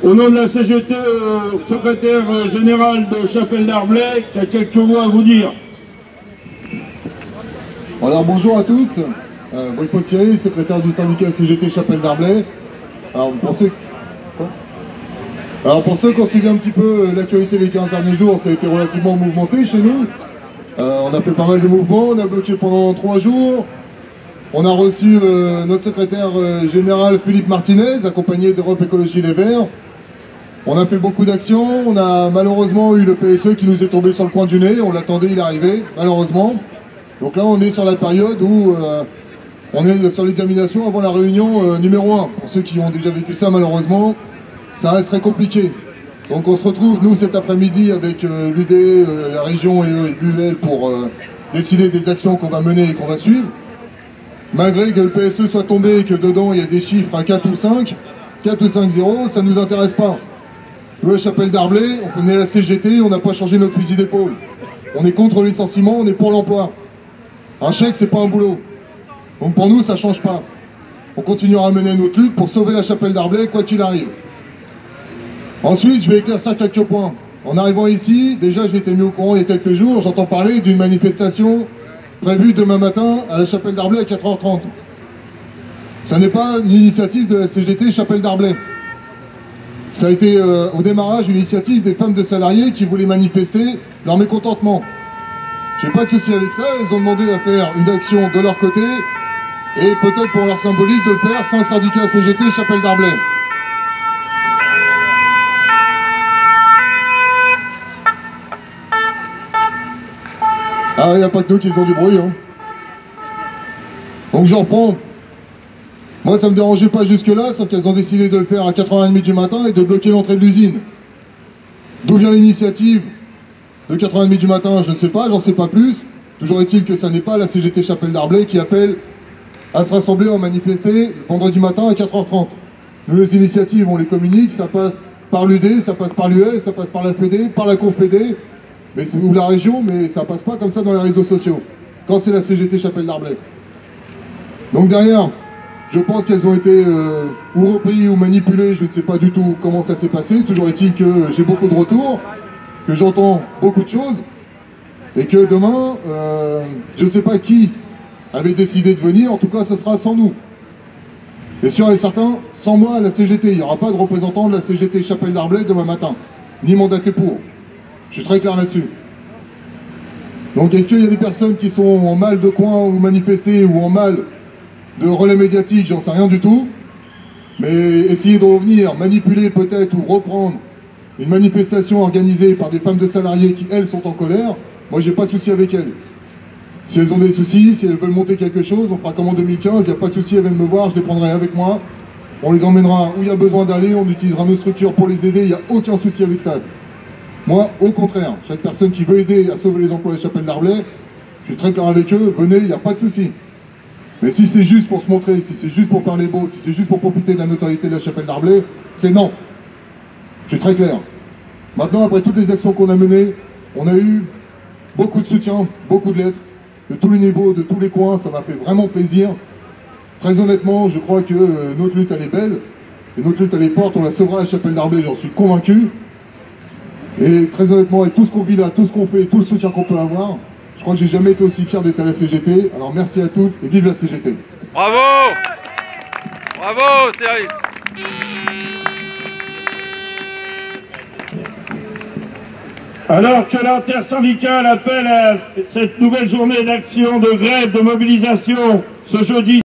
Au nom de la CGT, secrétaire général de Chapelle d'Arblay, qui a quelques mots à vous dire. Alors bonjour à tous, Brice Fossieri, secrétaire du syndicat CGT Chapelle d'Arblay. Alors pour ceux qui ont suivi un petit peu l'actualité les 15 derniers jours, ça a été relativement mouvementé chez nous. On a fait pas mal de mouvements, on a bloqué pendant 3 jours. On a reçu notre secrétaire général Philippe Martinez, accompagné d'Europe Écologie Les Verts. On a fait beaucoup d'actions, on a malheureusement eu le PSE qui nous est tombé sur le coin du nez, on l'attendait, il est arrivé, malheureusement. Donc là on est sur la période où on est sur l'examination avant la réunion numéro 1. Pour ceux qui ont déjà vécu ça malheureusement, ça reste très compliqué. Donc on se retrouve nous cet après-midi avec l'UD, la région et l'UL pour décider des actions qu'on va mener et qu'on va suivre. Malgré que le PSE soit tombé et que dedans il y a des chiffres à 4 ou 5, 4 ou 5-0, ça ne nous intéresse pas. Nous, à Chapelle d'Arblay, on connaît la CGT, on n'a pas changé notre fusil d'épaule. On est contre le licenciement, on est pour l'emploi. Un chèque, c'est pas un boulot. Donc pour nous, ça ne change pas. On continuera à mener notre lutte pour sauver la Chapelle d'Arblay, quoi qu'il arrive. Ensuite, je vais éclaircir quelques points. En arrivant ici, déjà, j'ai été mis au courant il y a quelques jours, j'entends parler d'une manifestation prévue demain matin à la Chapelle d'Arblay à 4h30. Ce n'est pas une initiative de la CGT Chapelle d'Arblay. Ça a été au démarrage une initiative des femmes de salariés qui voulaient manifester leur mécontentement. J'ai pas de souci avec ça, elles ont demandé à faire une action de leur côté et peut-être pour leur symbolique de le faire sans syndicat CGT Chapelle d'Arblay. Ah, il n'y a pas que nous qui faisons du bruit. Hein. Donc je reprends. Moi, ça ne me dérangeait pas jusque-là, sauf qu'elles ont décidé de le faire à 4h30 du matin et de bloquer l'entrée de l'usine. D'où vient l'initiative de 4h30 du matin, je ne sais pas, j'en sais pas plus. Toujours est-il que ça n'est pas la CGT Chapelle d'Arblay qui appelle à se rassembler, à manifester vendredi matin à 4h30. Nous, les initiatives, on les communique, ça passe par l'UD, ça passe par l'UL, ça passe par la FED, par la CONFED, ou la région, mais ça passe pas comme ça dans les réseaux sociaux, quand c'est la CGT Chapelle d'Arblay. Donc derrière, je pense qu'elles ont été ou repris ou manipulées, je ne sais pas du tout comment ça s'est passé. Toujours est-il que j'ai beaucoup de retours, que j'entends beaucoup de choses, et que demain, je ne sais pas qui avait décidé de venir, en tout cas ce sera sans nous. Et sûr et certain, sans moi à la CGT, il n'y aura pas de représentant de la CGT Chapelle d'Arblay demain matin, ni mandaté pour. Je suis très clair là-dessus. Donc est-ce qu'il y a des personnes qui sont en mal de coin ou manifester ou en mal de relais médiatique, j'en sais rien du tout, mais essayer de revenir, manipuler peut-être ou reprendre une manifestation organisée par des femmes de salariés qui, elles, sont en colère, moi j'ai pas de souci avec elles. Si elles ont des soucis, si elles veulent monter quelque chose, on fera comme en 2015, il n'y a pas de souci, elles viennent me voir, je les prendrai avec moi, on les emmènera où il y a besoin d'aller, on utilisera nos structures pour les aider, il n'y a aucun souci avec ça. Moi, au contraire, chaque personne qui veut aider à sauver les emplois de Chapelle d'Arblay, je suis très clair avec eux, venez, il n'y a pas de souci. Mais si c'est juste pour se montrer, si c'est juste pour faire les beaux, si c'est juste pour profiter de la notoriété de la Chapelle d'Arblay, c'est non. Je suis très clair. Maintenant, après toutes les actions qu'on a menées, on a eu beaucoup de soutien, beaucoup de lettres, de tous les niveaux, de tous les coins, ça m'a fait vraiment plaisir. Très honnêtement, je crois que notre lutte, elle est belle, et notre lutte, elle est forte, on la sauvera à la Chapelle d'Arblay, j'en suis convaincu. Et très honnêtement, avec tout ce qu'on vit là, tout ce qu'on fait, tout le soutien qu'on peut avoir, je crois que j'ai jamais été aussi fier d'être à la CGT. Alors merci à tous et vive la CGT. Bravo! Bravo, Cyril! Alors que l'intersyndicale appelle à cette nouvelle journée d'action, de grève, de mobilisation ce jeudi